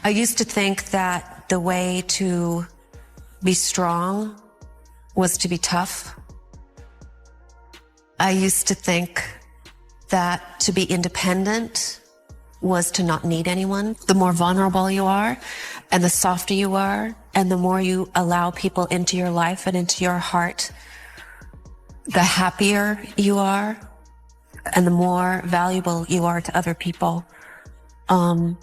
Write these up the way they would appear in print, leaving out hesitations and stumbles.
I used to think that the way to be strong was to be tough. I used to think that to be independent was to not need anyone. The more vulnerable you are and the softer you are and the more you allow people into your life and into your heart, the happier you are and the more valuable you are to other people. Ellen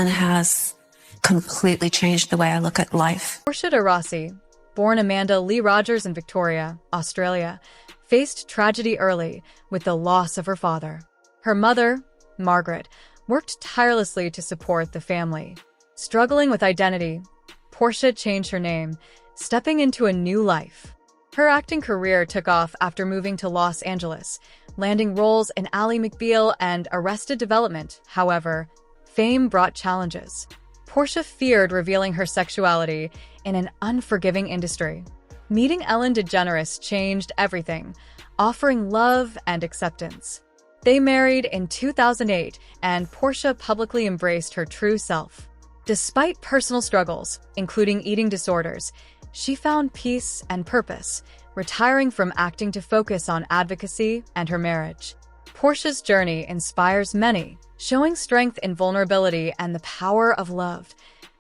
has completely changed the way I look at life. Portia de Rossi, born Amanda Lee Rogers in Victoria, Australia, faced tragedy early with the loss of her father. Her mother, Margaret, worked tirelessly to support the family. Struggling with identity, Portia changed her name, stepping into a new life. Her acting career took off after moving to Los Angeles, landing roles in Ally McBeal and Arrested Development. However, fame brought challenges. Portia feared revealing her sexuality in an unforgiving industry. Meeting Ellen DeGeneres changed everything, offering love and acceptance. They married in 2008, and Portia publicly embraced her true self. Despite personal struggles, including eating disorders, she found peace and purpose, retiring from acting to focus on advocacy and her marriage. Portia's journey inspires many, showing strength in vulnerability and the power of love.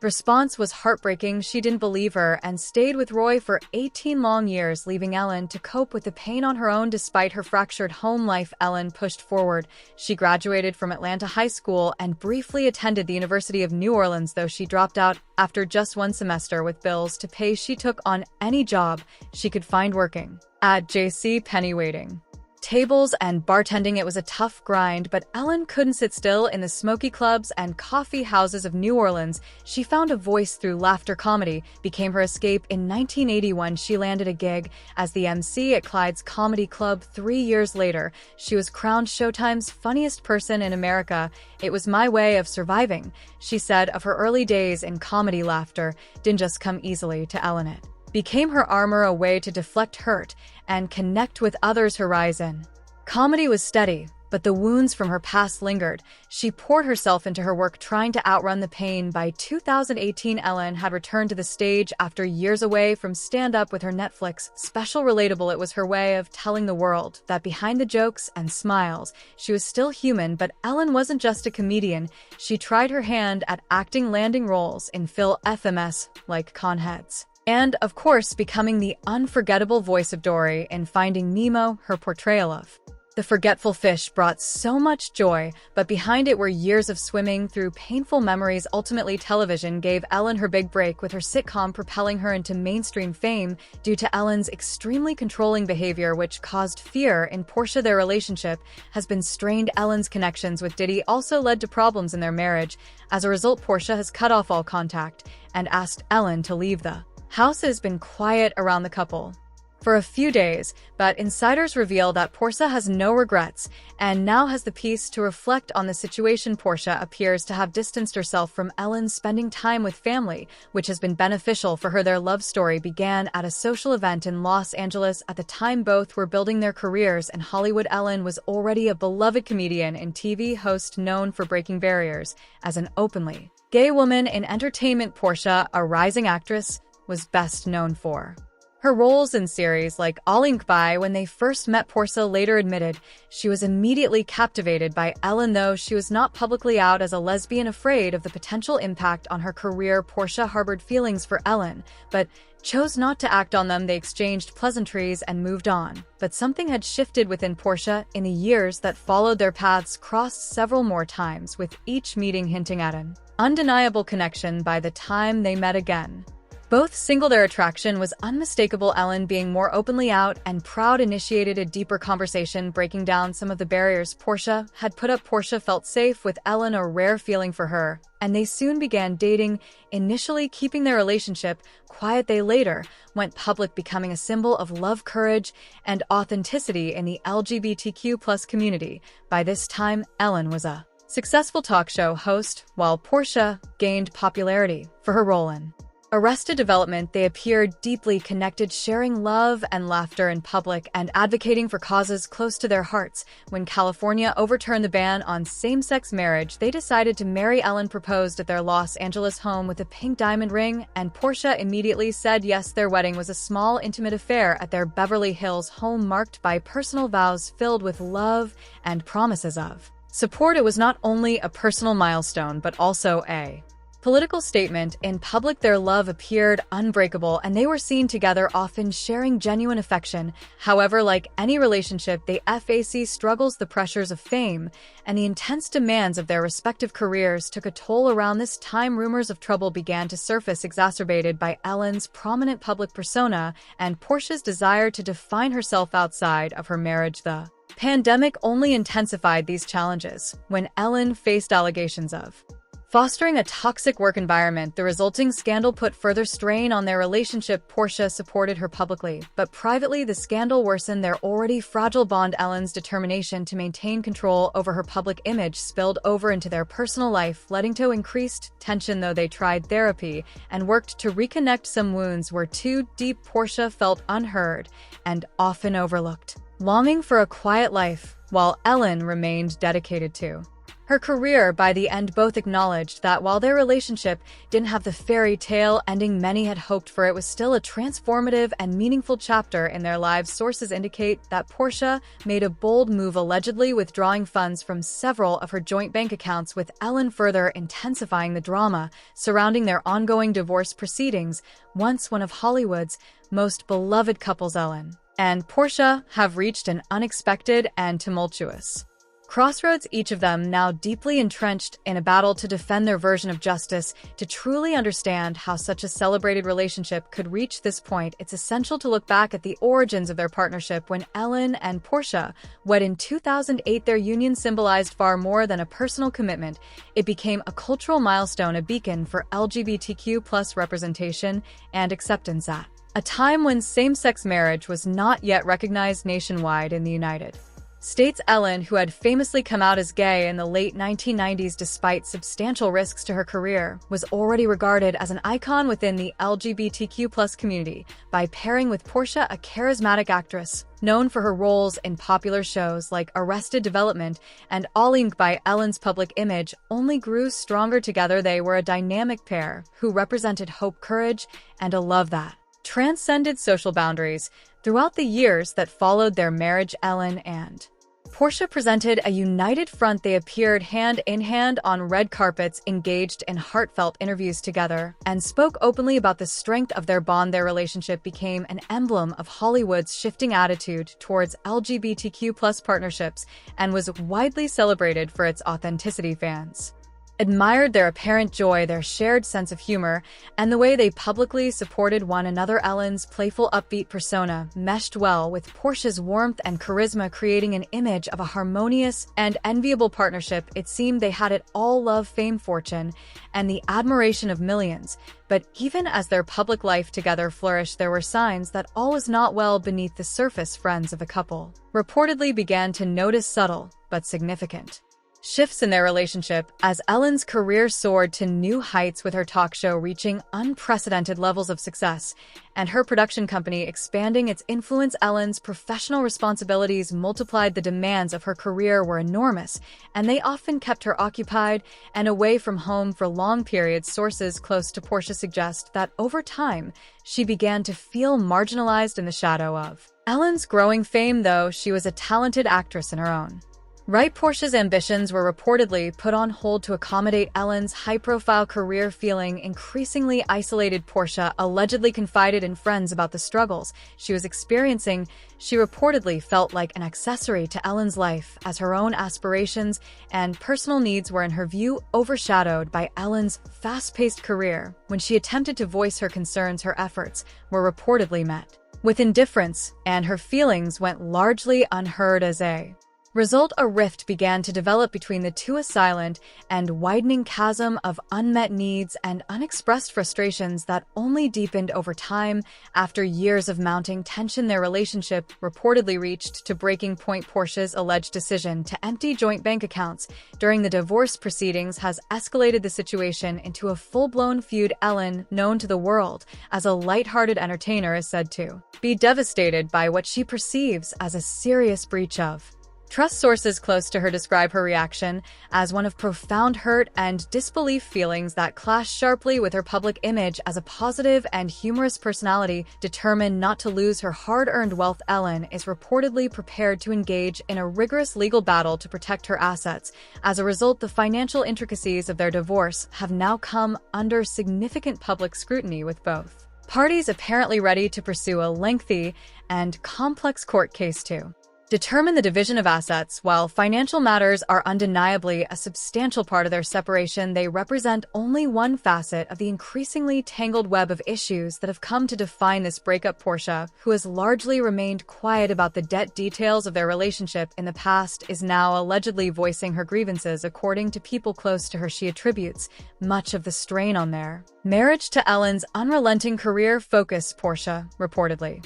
Response was heartbreaking. She didn't believe her and stayed with Roy for 18 long years, leaving Ellen to cope with the pain on her own. Despite her fractured home life, Ellen pushed forward. She graduated from Atlanta High School and briefly attended the University of New Orleans, though she dropped out after just one semester. With bills to pay, she took on any job she could find, working at J.C. Penney, waiting tables and bartending. It was a tough grind, but Ellen couldn't sit still. In the smoky clubs and coffee houses of New Orleans, she found a voice through laughter. Comedy became her escape. In 1981, she landed a gig as the MC at Clyde's Comedy Club. 3 years later, she was crowned Showtime's funniest person in America. "It was my way of surviving," she said of her early days in comedy. Laughter didn't just come easily to Ellen. It became her armor, a way to deflect hurt and connect with others. Horizon. Comedy was steady, but the wounds from her past lingered. She poured herself into her work, trying to outrun the pain. By 2018, Ellen had returned to the stage after years away from stand-up with her Netflix special Relatable. It was her way of telling the world that behind the jokes and smiles, she was still human. But Ellen wasn't just a comedian. She tried her hand at acting, landing roles in Phil FMS like Conheads, and, of course, becoming the unforgettable voice of Dory in Finding Nemo. Her portrayal of the forgetful fish brought so much joy, but behind it were years of swimming through painful memories. Ultimately, television gave Ellen her big break with her sitcom, propelling her into mainstream fame. Due to Ellen's extremely controlling behavior, which caused fear in Portia, their relationship has been strained. Ellen's connections with Diddy also led to problems in their marriage. As a result, Portia has cut off all contact and asked Ellen to leave the house. Has been quiet around the couple for a few days, but insiders reveal that Portia has no regrets and now has the peace to reflect on the situation. Portia appears to have distanced herself from Ellen, spending time with family, which has been beneficial for her. Their love story began at a social event in Los Angeles. At the time, both were building their careers in Hollywood. Ellen was already a beloved comedian and TV host known for breaking barriers as an openly gay woman in entertainment. Portia, a rising actress, was best known for her roles in series like All Ink By. When they first met, Portia later admitted she was immediately captivated by Ellen, though she was not publicly out as a lesbian, afraid of the potential impact on her career. Portia harbored feelings for Ellen, but chose not to act on them. They exchanged pleasantries and moved on. But something had shifted within Portia. In the years that followed, their paths crossed several more times, with each meeting hinting at an undeniable connection. By the time they met again, both single, their attraction was unmistakable. Ellen, being more openly out and proud, initiated a deeper conversation, breaking down some of the barriers Portia had put up. Portia felt safe with Ellen, a rare feeling for her, and they soon began dating, initially keeping their relationship quiet. They later went public, becoming a symbol of love, courage, and authenticity in the LGBTQ+ community. By this time, Ellen was a successful talk show host, while Portia gained popularity for her role in Arrested Development, they appeared deeply connected, sharing love and laughter in public and advocating for causes close to their hearts. When California overturned the ban on same-sex marriage, they decided to marry. Ellen proposed at their Los Angeles home with a pink diamond ring, and Portia immediately said yes. Their wedding was a small, intimate affair at their Beverly Hills home, marked by personal vows filled with love and promises of support. It was not only a personal milestone, but also a political statement. In public, their love appeared unbreakable, and they were seen together, often sharing genuine affection. However, like any relationship, they faced struggles. The pressures of fame and the intense demands of their respective careers took a toll. Around this time, rumors of trouble began to surface, exacerbated by Ellen's prominent public persona and Portia's desire to define herself outside of her marriage. The pandemic only intensified these challenges when Ellen faced allegations of fostering a toxic work environment. The resulting scandal put further strain on their relationship. Portia supported her publicly, but privately the scandal worsened their already fragile bond. Ellen's determination to maintain control over her public image spilled over into their personal life, leading to increased tension. Though they tried therapy and worked to reconnect, some wounds were too deep. Portia felt unheard and often overlooked, longing for a quiet life, while Ellen remained dedicated to her career. By the end, both acknowledged that while their relationship didn't have the fairy tale ending many had hoped for, it was still a transformative and meaningful chapter in their lives. Sources indicate that Portia made a bold move, allegedly withdrawing funds from several of her joint bank accounts, with Ellen further intensifying the drama surrounding their ongoing divorce proceedings. Once one of Hollywood's most beloved couples, Ellen and Portia have reached an unexpected and tumultuous crossroads, each of them now deeply entrenched in a battle to defend their version of justice. To truly understand how such a celebrated relationship could reach this point, it's essential to look back at the origins of their partnership. When Ellen and Portia wed in 2008, their union symbolized far more than a personal commitment. It became a cultural milestone, a beacon for LGBTQ+ representation and acceptance at a time when same-sex marriage was not yet recognized nationwide. In the United States, Ellen, who had famously come out as gay in the late 1990s despite substantial risks to her career, was already regarded as an icon within the LGBTQ+ community. By pairing with Portia, a charismatic actress known for her roles in popular shows like Arrested Development and All by Ellen's public image only grew stronger together. They were a dynamic pair who represented hope, courage, and a love that transcended social boundaries. Throughout the years that followed their marriage, Ellen and Portia presented a united front. They appeared hand in hand on red carpets, engaged in heartfelt interviews together, and spoke openly about the strength of their bond. Their relationship became an emblem of Hollywood's shifting attitude towards LGBTQ+ partnerships and was widely celebrated for its authenticity. Fans admired their apparent joy, their shared sense of humor, and the way they publicly supported one another. Ellen's playful, upbeat persona meshed well with Portia's warmth and charisma, creating an image of a harmonious and enviable partnership. It seemed they had it all: love, fame, fortune, and the admiration of millions. But even as their public life together flourished, there were signs that all was not well beneath the surface. Friends of the couple reportedly began to notice subtle but significant shifts in their relationship as Ellen's career soared to new heights, with her talk show reaching unprecedented levels of success and her production company expanding its influence. Ellen's professional responsibilities multiplied. The demands of her career were enormous, and they often kept her occupied and away from home for long periods. Sources close to Portia suggest that over time, she began to feel marginalized in the shadow of Ellen's growing fame. Though she was a talented actress in her own right, Portia's ambitions were reportedly put on hold to accommodate Ellen's high-profile career. Feeling increasingly isolated, Portia allegedly confided in friends about the struggles she was experiencing. She reportedly felt like an accessory to Ellen's life, as her own aspirations and personal needs were, in her view, overshadowed by Ellen's fast-paced career. When she attempted to voice her concerns, her efforts were reportedly met with indifference, and her feelings went largely unheard. As a Result, a rift began to develop between the two, a silent and widening chasm of unmet needs and unexpressed frustrations that only deepened over time. After years of mounting tension, their relationship reportedly reached to breaking point. Portia's alleged decision to empty joint bank accounts during the divorce proceedings has escalated the situation into a full-blown feud. Ellen, known to the world as a lighthearted entertainer, is said to be devastated by what she perceives as a serious breach of trust. Sources close to her describe her reaction as one of profound hurt and disbelief, feelings that clash sharply with her public image as a positive and humorous personality. Determined not to lose her hard-earned wealth, Ellen is reportedly prepared to engage in a rigorous legal battle to protect her assets. As a result, the financial intricacies of their divorce have now come under significant public scrutiny, with both parties apparently ready to pursue a lengthy and complex court case to determine the division of assets. While financial matters are undeniably a substantial part of their separation, they represent only one facet of the increasingly tangled web of issues that have come to define this breakup. Portia, who has largely remained quiet about the debt details of their relationship in the past, is now allegedly voicing her grievances. According to people close to her, she attributes much of the strain on their marriage to Ellen's unrelenting career focus. Portia reportedly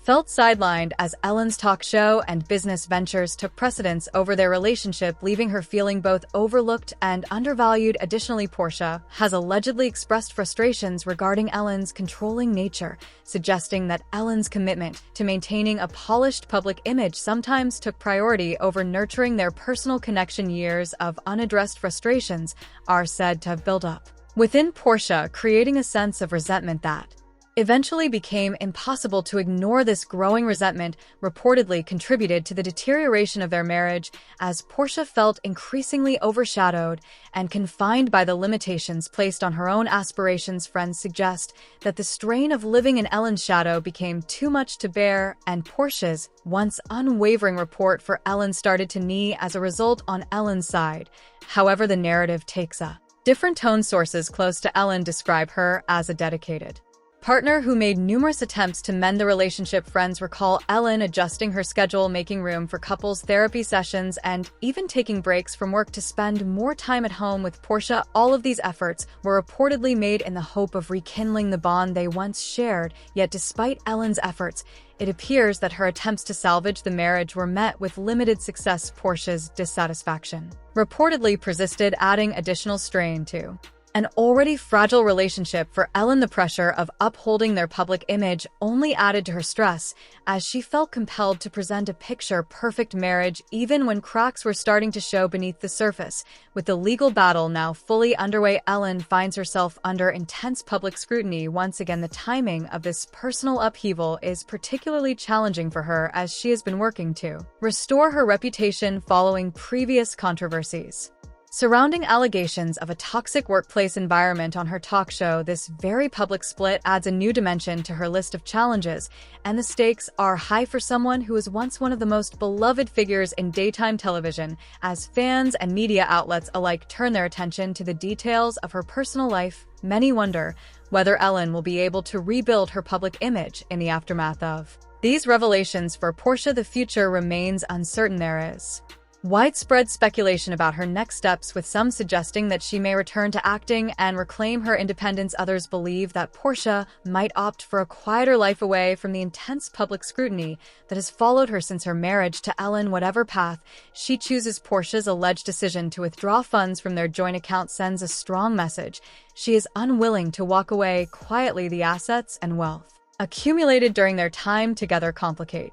felt sidelined as Ellen's talk show and business ventures took precedence over their relationship, leaving her feeling both overlooked and undervalued. Additionally, Portia has allegedly expressed frustrations regarding Ellen's controlling nature, suggesting that Ellen's commitment to maintaining a polished public image sometimes took priority over nurturing their personal connection. Years of unaddressed frustrations are said to have built up within Portia, creating a sense of resentment that eventually became impossible to ignore. This growing resentment reportedly contributed to the deterioration of their marriage, as Portia felt increasingly overshadowed and confined by the limitations placed on her own aspirations. Friends suggest that the strain of living in Ellen's shadow became too much to bear, and Portia's once unwavering support for Ellen started to knee as a result on Ellen's side. However, the narrative takes a different tone. Sources close to Ellen describe her as a dedicated partner who made numerous attempts to mend the relationship. Friends recall Ellen adjusting her schedule, making room for couples therapy sessions, and even taking breaks from work to spend more time at home with Portia. All of these efforts were reportedly made in the hope of rekindling the bond they once shared. Yet despite Ellen's efforts, it appears that her attempts to salvage the marriage were met with limited success. Portia's dissatisfaction reportedly persisted, adding additional strain to an already fragile relationship. For Ellen, the pressure of upholding their public image only added to her stress, as she felt compelled to present a picture-perfect marriage even when cracks were starting to show beneath the surface. With the legal battle now fully underway, Ellen finds herself under intense public scrutiny. Once again, the timing of this personal upheaval is particularly challenging for her, as she has been working to restore her reputation following previous controversies surrounding allegations of a toxic workplace environment on her talk show. This very public split adds a new dimension to her list of challenges, and the stakes are high for someone who was once one of the most beloved figures in daytime television, as fans and media outlets alike turn their attention to the details of her personal life. Many wonder whether Ellen will be able to rebuild her public image in the aftermath of these revelations. For Portia, the future remains uncertain. There is widespread speculation about her next steps, with some suggesting that she may return to acting and reclaim her independence. Others believe that Portia might opt for a quieter life away from the intense public scrutiny that has followed her since her marriage to Ellen. Whatever path she chooses, Portia's alleged decision to withdraw funds from their joint account sends a strong message. She is unwilling to walk away quietly. The assets and wealth accumulated during their time together complicate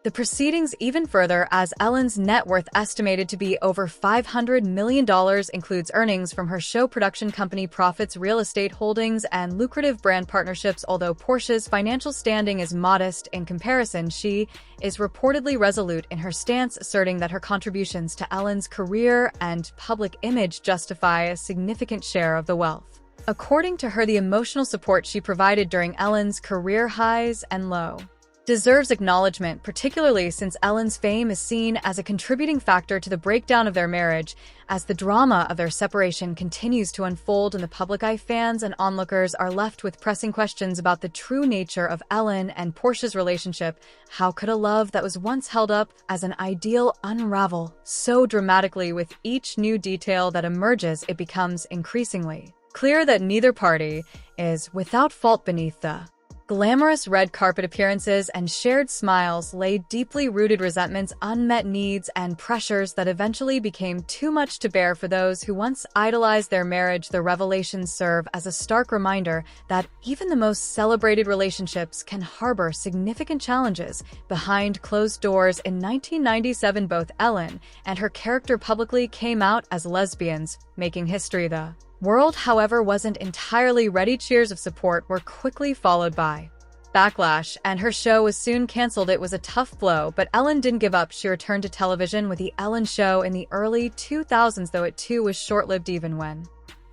the proceedings even further, as Ellen's net worth, estimated to be over $500 million, includes earnings from her show production company, profits, real estate holdings, and lucrative brand partnerships. Although Portia's financial standing is modest in comparison, she is reportedly resolute in her stance, asserting that her contributions to Ellen's career and public image justify a significant share of the wealth. According to her, the emotional support she provided during Ellen's career highs and low deserves acknowledgement, particularly since Ellen's fame is seen as a contributing factor to the breakdown of their marriage. As the drama of their separation continues to unfold in the public eye, fans and onlookers are left with pressing questions about the true nature of Ellen and Portia's relationship. How could a love that was once held up as an ideal unravel so dramatically? With each new detail that emerges, it becomes increasingly clear that neither party is without fault. Beneath the glamorous red carpet appearances and shared smiles lay deeply rooted resentments, unmet needs, and pressures that eventually became too much to bear for those who once idolized their marriage. The revelations serve as a stark reminder that even the most celebrated relationships can harbor significant challenges behind closed doors. In 1997, both Ellen and her character publicly came out as lesbians, making history. The world, however, wasn't entirely ready. Cheers of support were quickly followed by backlash, and her show was soon canceled. It was a tough blow, but Ellen didn't give up. She returned to television with The Ellen Show in the early 2000s, though it too was short-lived. Even when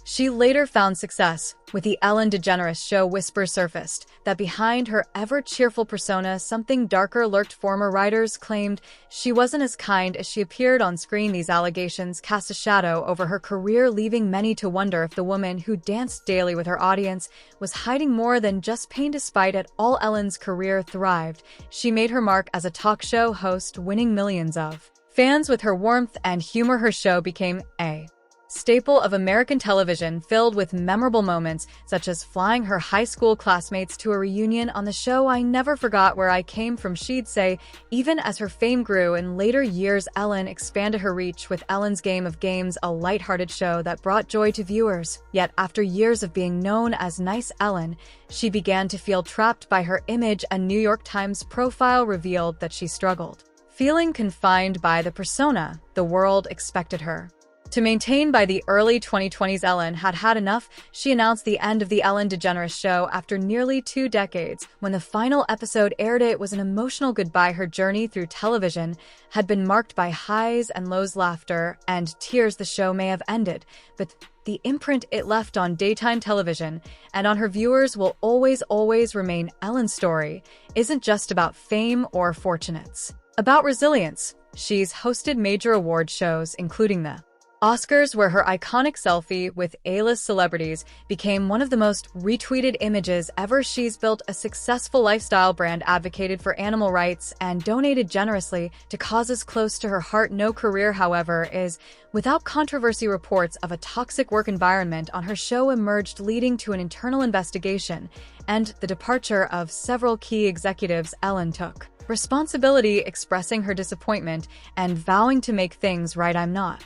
she later found success with The Ellen DeGeneres Show, whispers surfaced that behind her ever-cheerful persona, something darker lurked. Former writers claimed she wasn't as kind as she appeared on screen. These allegations cast a shadow over her career, leaving many to wonder if the woman who danced daily with her audience was hiding more than just pain. Despite it all, Ellen's career thrived. She made her mark as a talk show host, winning millions of fans with her warmth and humor. Her show became a staple of American television, filled with memorable moments such as flying her high school classmates to a reunion. On the show, "I never forgot where I came from," she'd say. Even as her fame grew in later years, Ellen expanded her reach with Ellen's Game of Games, a lighthearted show that brought joy to viewers. Yet after years of being known as Nice Ellen, she began to feel trapped by her image. A New York Times profile revealed that she struggled feeling confined by the persona the world expected her to maintain. By the early 2020s, Ellen had had enough. She announced the end of The Ellen DeGeneres Show after nearly 2 decades. When the final episode aired, it was an emotional goodbye. Her journey through television had been marked by highs and lows, laughter and tears. The show may have ended, but the imprint it left on daytime television and on her viewers will always remain. Ellen's story isn't just about fame or fortune, it's about resilience. She's hosted major award shows, including the Oscars, where her iconic selfie with A-list celebrities became one of the most retweeted images ever. She's built a successful lifestyle brand, advocated for animal rights, and donated generously to causes close to her heart. No career, however, is without controversy. Reports of a toxic work environment on her show emerged, leading to an internal investigation and the departure of several key executives. Ellen took responsibility, expressing her disappointment and vowing to make things right. "I'm not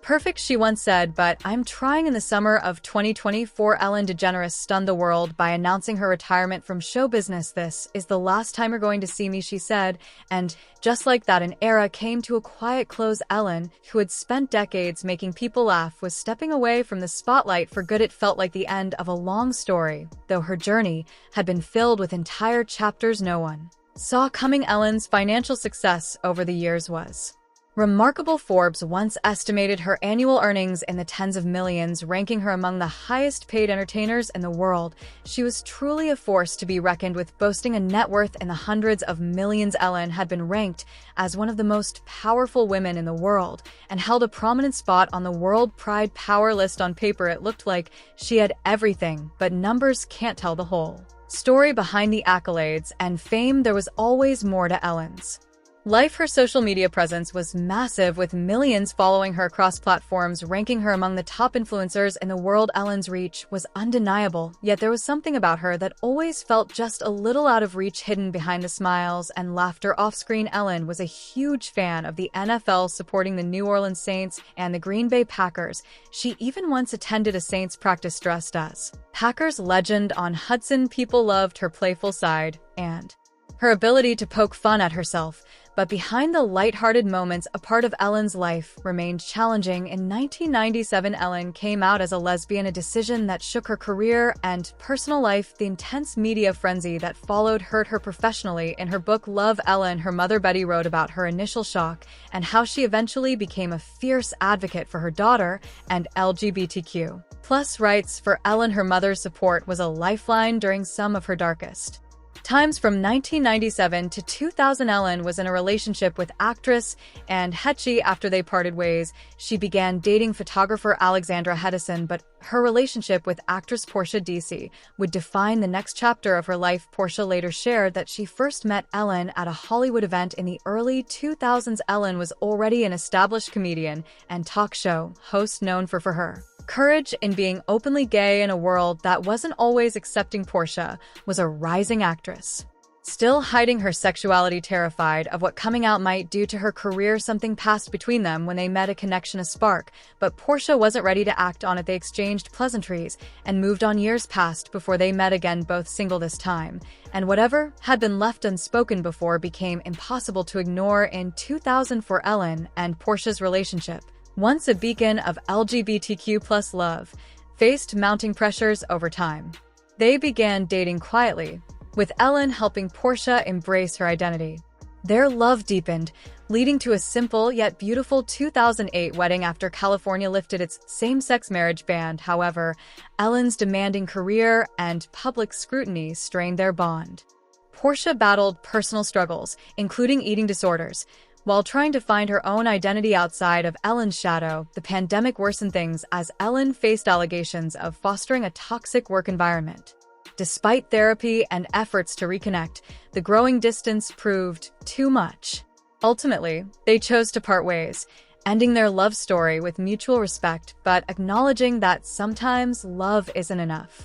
perfect," she once said, "but I'm trying." In the summer of 2024, Ellen DeGeneres stunned the world by announcing her retirement from show business. "This is the last time you're going to see me," she said. And just like that, an era came to a quiet close. Ellen, who had spent decades making people laugh, was stepping away from the spotlight for good. It felt like the end of a long story, though her journey had been filled with entire chapters no one saw coming. Ellen's financial success over the years was remarkable. Forbes once estimated her annual earnings in the tens of millions, ranking her among the highest paid entertainers in the world. She was truly a force to be reckoned with, boasting a net worth in the hundreds of millions. Ellen had been ranked as one of the most powerful women in the world and held a prominent spot on the World Pride Power list. On paper, it looked like she had everything, but numbers can't tell the whole story. Behind the accolades and fame, there was always more to Ellen's life. Her social media presence was massive, with millions following her across platforms, ranking her among the top influencers in the world. Ellen's reach was undeniable, yet there was something about her that always felt just a little out of reach, hidden behind the smiles and laughter off-screen. Ellen was a huge fan of the NFL, supporting the New Orleans Saints and the Green Bay Packers. She even once attended a Saints practice dressed as Packers legend on Hudson. People loved her playful side and her ability to poke fun at herself. But behind the lighthearted moments, a part of Ellen's life remained challenging. In 1997, Ellen came out as a lesbian, a decision that shook her career and personal life. The intense media frenzy that followed hurt her professionally. In her book Love, Ellen, her mother Betty wrote about her initial shock and how she eventually became a fierce advocate for her daughter and LGBTQ+ rights. For Ellen, her mother's support was a lifeline during some of her darkest Times from 1997 to 2000. Ellen was in a relationship with actress Anne Heche. After they parted ways, she began dating photographer Alexandra Hedison, but her relationship with actress Portia de Rossi would define the next chapter of her life. Portia later shared that she first met Ellen at a Hollywood event in the early 2000s. Ellen was already an established comedian and talk show host known for her courage in being openly gay in a world that wasn't always accepting. Portia was a rising actress, still hiding her sexuality, terrified of what coming out might do to her career. Something passed between them when they met, a connection, a spark, but Portia wasn't ready to act on it. They exchanged pleasantries and moved on. Years passed before they met again, both single this time, and whatever had been left unspoken before became impossible to ignore. In 2000, for Ellen and Portia's relationship, once a beacon of LGBTQ+ love, faced mounting pressures over time. They began dating quietly, with Ellen helping Portia embrace her identity. Their love deepened, leading to a simple yet beautiful 2008 wedding after California lifted its same-sex marriage ban. However, Ellen's demanding career and public scrutiny strained their bond. Portia battled personal struggles, including eating disorders, while trying to find her own identity outside of Ellen's shadow. The pandemic worsened things as Ellen faced allegations of fostering a toxic work environment. Despite therapy and efforts to reconnect, the growing distance proved too much. Ultimately, they chose to part ways, ending their love story with mutual respect, but acknowledging that sometimes love isn't enough.